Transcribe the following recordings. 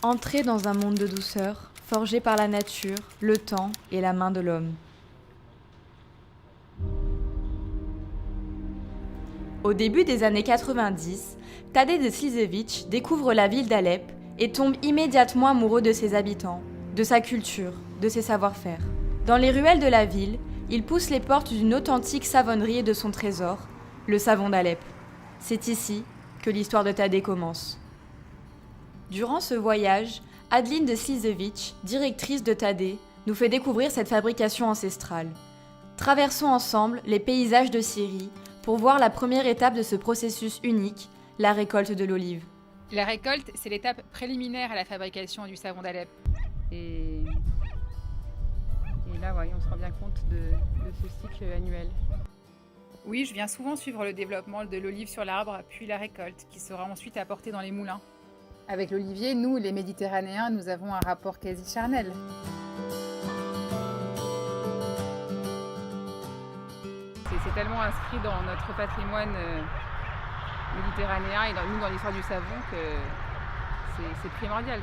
Entrez dans un monde de douceur, forgé par la nature, le temps et la main de l'homme. Au début des années 90, Tadej de Slišević découvre la ville d'Alep et tombe immédiatement amoureux de ses habitants, de sa culture, de ses savoir-faire. Dans les ruelles de la ville, il pousse les portes d'une authentique savonnerie et de son trésor, le savon d'Alep. C'est ici que l'histoire de Tadej commence. Durant ce voyage, Adeline de Slišević, directrice de Tadej, nous fait découvrir cette fabrication ancestrale. Traversons ensemble les paysages de Syrie pour voir la première étape de ce processus unique, la récolte de l'olive. La récolte, c'est l'étape préliminaire à la fabrication du savon d'Alep. Et là, on se rend bien compte de ce cycle annuel. Oui, je viens souvent suivre le développement de l'olive sur l'arbre, puis la récolte, qui sera ensuite apportée dans les moulins. Avec l'olivier, nous, les Méditerranéens, nous avons un rapport quasi charnel. C'est tellement inscrit dans notre patrimoine méditerranéen et dans l'histoire du savon que c'est primordial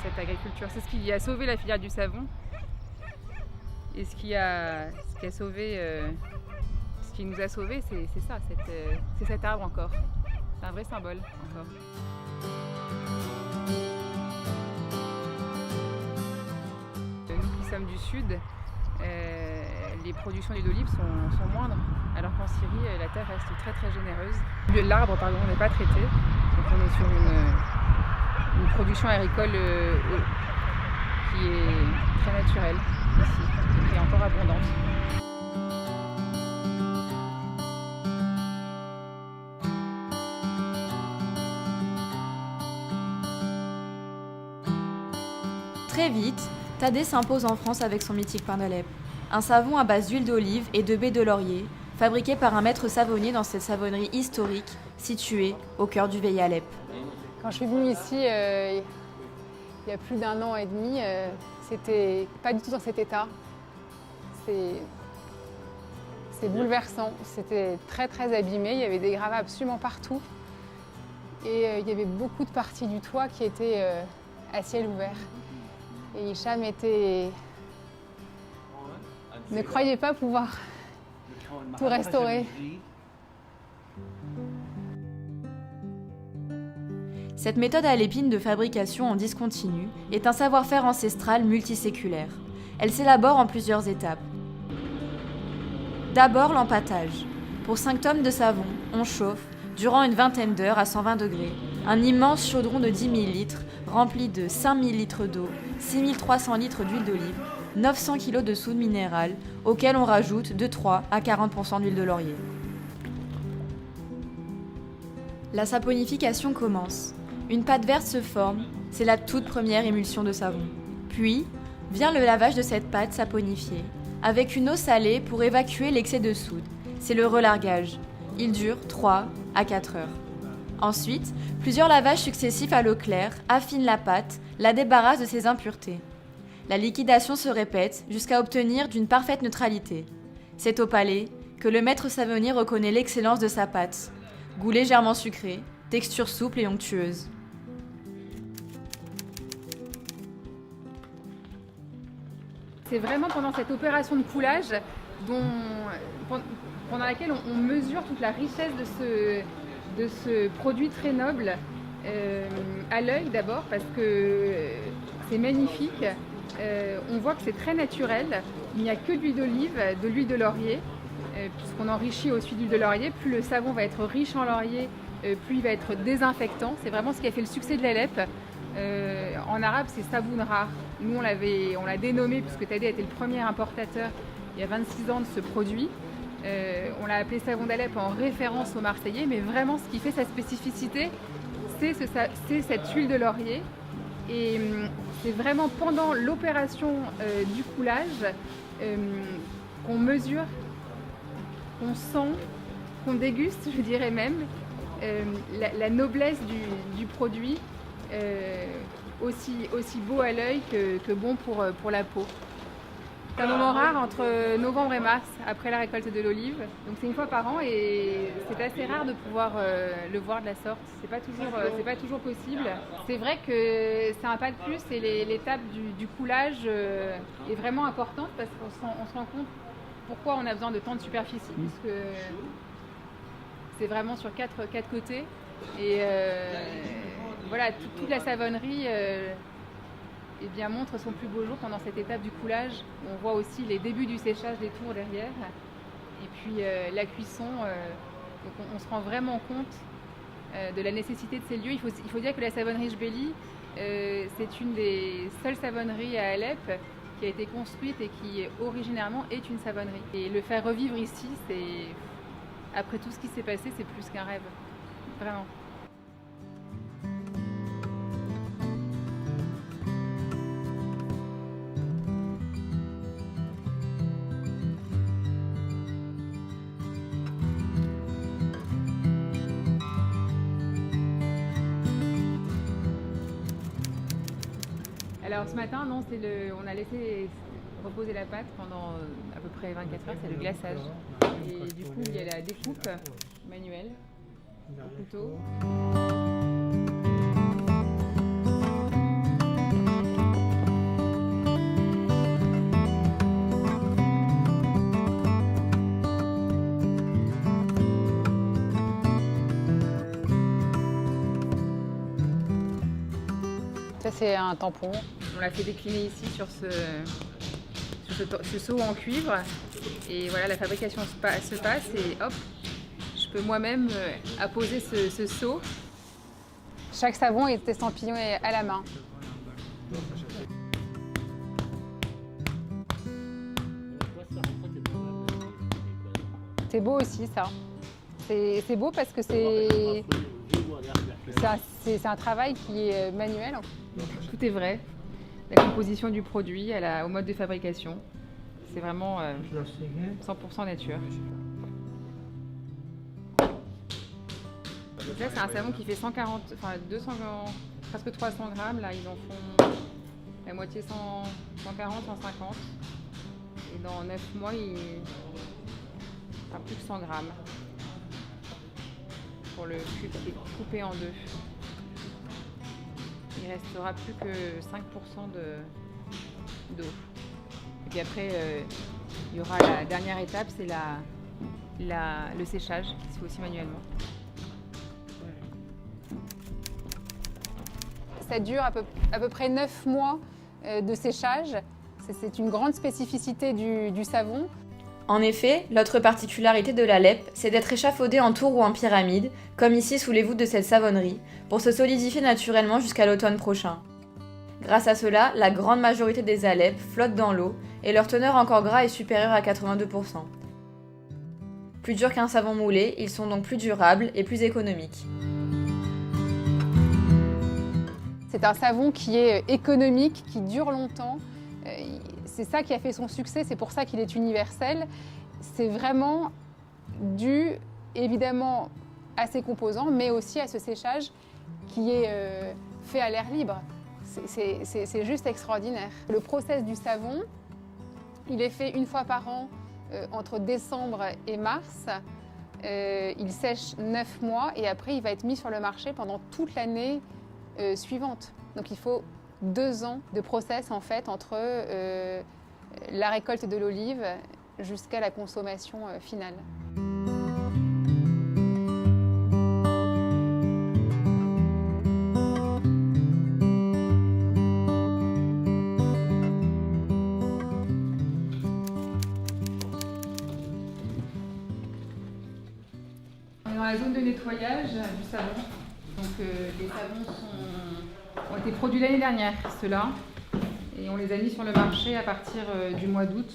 cette agriculture. C'est ce qui a sauvé la filière du savon et ce qui nous a sauvés, c'est ça, c'est cet arbre encore. C'est un vrai symbole encore. Nous qui sommes du sud, les productions d'huile d'olive sont moindres, alors qu'en Syrie, la terre reste très très généreuse. L'arbre, pardon, n'est pas traité, donc on est sur une production agricole qui est très naturelle ici, et qui est encore abondante. Très vite, Tadej s'impose en France avec son mythique pain d'Alep. Un savon à base d'huile d'olive et de baies de laurier, fabriqué par un maître savonnier dans cette savonnerie historique située au cœur du vieil Alep. Quand je suis venue ici, il y a plus d'1 an et demi, c'était pas du tout dans cet état. C'est bouleversant, c'était très très abîmé, il y avait des gravats absolument partout. Et il y avait beaucoup de parties du toit qui étaient à ciel ouvert. Et Hicham ne croyait pas pouvoir tout restaurer. Cette méthode alépine de fabrication en discontinu est un savoir-faire ancestral multiséculaire. Elle s'élabore en plusieurs étapes. D'abord l'empâtage. Pour 5 tonnes de savon, on chauffe, durant une vingtaine d'heures à 120 degrés, un immense chaudron de 10 000 litres rempli de 5 000 litres d'eau, 6 300 litres d'huile d'olive, 900 kg de soude minérale, auquel on rajoute de 3 à 40% d'huile de laurier. La saponification commence. Une pâte verte se forme, c'est la toute première émulsion de savon. Puis, vient le lavage de cette pâte saponifiée, avec une eau salée pour évacuer l'excès de soude. C'est le relargage. Il dure 3 à 4 heures. Ensuite, plusieurs lavages successifs à l'eau claire affinent la pâte, la débarrassent de ses impuretés. La liquidation se répète jusqu'à obtenir d'une parfaite neutralité. C'est au palais que le maître savonnier reconnaît l'excellence de sa pâte. Goût légèrement sucré, texture souple et onctueuse. C'est vraiment pendant cette opération de coulage pendant laquelle on mesure toute la richesse de ce produit très noble à l'œil d'abord parce que c'est magnifique. On voit que c'est très naturel. Il n'y a que de l'huile d'olive, de l'huile de laurier, puisqu'on enrichit aussi d'huile de laurier. Plus le savon va être riche en laurier, plus il va être désinfectant. C'est vraiment ce qui a fait le succès de l'Alep. En arabe, c'est saboun rare. Nous, on l'a dénommé puisque Tadej était le premier importateur il y a 26 ans de ce produit. On l'a appelé savon d'Alep en référence aux Marseillais, mais vraiment, ce qui fait sa spécificité, c'est cette huile de laurier. Et c'est vraiment pendant l'opération du coulage qu'on mesure, qu'on sent, qu'on déguste, je dirais même, la noblesse du produit, aussi beau à l'œil que bon pour la peau. C'est un moment rare entre novembre et mars, après la récolte de l'olive. Donc c'est une fois par an et c'est assez rare de pouvoir le voir de la sorte. C'est pas toujours possible. C'est vrai que c'est un pas de plus et l'étape du coulage est vraiment importante parce qu'on se rend compte pourquoi on a besoin de tant de superficie, puisque c'est vraiment sur quatre côtés. Et voilà, toute la savonnerie eh bien, montre son plus beau jour pendant cette étape du coulage. On voit aussi les débuts du séchage des tours derrière. Et puis la cuisson, donc on se rend vraiment compte de la nécessité de ces lieux. Il faut dire que la savonnerie Jbeli, c'est une des seules savonneries à Alep qui a été construite et qui originairement est une savonnerie. Et le faire revivre ici, après tout ce qui s'est passé, c'est plus qu'un rêve. Vraiment. Alors ce matin, non, on a laissé reposer la pâte pendant à peu près 24 heures, c'est le glaçage. Et du coup, il y a la découpe manuelle au couteau. Ça, c'est un tampon. On l'a fait décliner ici sur ce seau en cuivre. Et voilà, la fabrication se passe et hop, je peux moi-même apposer ce seau. Chaque savon est estampillé à la main. C'est beau aussi, ça. C'est beau parce que c'est un travail qui est manuel. Tout est vrai. La composition du produit au mode de fabrication. C'est vraiment 100% nature. Donc là, c'est un savon qui fait 200, presque 300 grammes. Là, ils en font la moitié 140, 150. Et dans 9 mois, il fera plus de 100 grammes pour le couper en deux. Il restera plus que 5% d'eau. Et puis après, il y aura la dernière étape, c'est le séchage, qui se fait aussi manuellement. Ça dure à peu près 9 mois de séchage. C'est une grande spécificité du savon. En effet, l'autre particularité de la lep, c'est d'être échafaudé en tour ou en pyramide, comme ici sous les voûtes de cette savonnerie, pour se solidifier naturellement jusqu'à l'automne prochain. Grâce à cela, la grande majorité des Alep flottent dans l'eau et leur teneur en corps gras est supérieure à 82%. Plus durs qu'un savon moulé, ils sont donc plus durables et plus économiques. C'est un savon qui est économique, qui dure longtemps. C'est ça qui a fait son succès, c'est pour ça qu'il est universel. C'est vraiment dû, évidemment, à ses composants, mais aussi à ce séchage qui est fait à l'air libre. C'est juste extraordinaire. Le process du savon, il est fait une fois par an entre décembre et mars. Il sèche 9 mois et après il va être mis sur le marché pendant toute l'année suivante. Donc il faut 2 ans de process en fait entre la récolte de l'olive jusqu'à la consommation finale. On est dans la zone de nettoyage du savon. Donc les savons ont été produits l'année dernière, ceux-là, et on les a mis sur le marché à partir du mois d'août.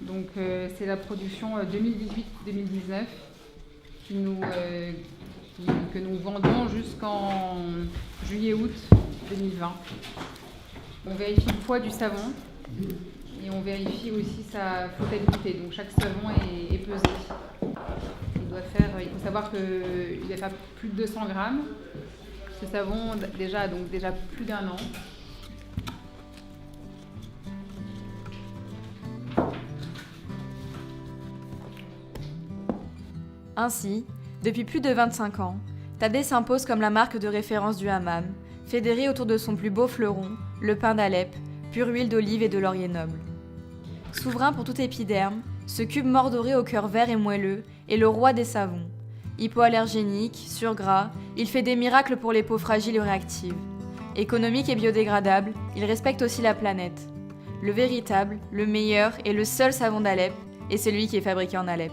Donc c'est la production 2018-2019 que nous vendons jusqu'en juillet-août 2020. On vérifie le poids du savon et on vérifie aussi sa flottabilité. Donc chaque savon est pesé. Il faut savoir qu'il va faire plus de 200 grammes. Ce savon a déjà plus d'1 an. Ainsi, depuis plus de 25 ans, Thaddée s'impose comme la marque de référence du hammam, fédéré autour de son plus beau fleuron, le pain d'Alep, pure huile d'olive et de laurier noble. Souverain pour tout épiderme, ce cube mordoré au cœur vert et moelleux est le roi des savons. Hypoallergénique, surgras, il fait des miracles pour les peaux fragiles et réactives. Économique et biodégradable, il respecte aussi la planète. Le véritable, le meilleur et le seul savon d'Alep est celui qui est fabriqué en Alep.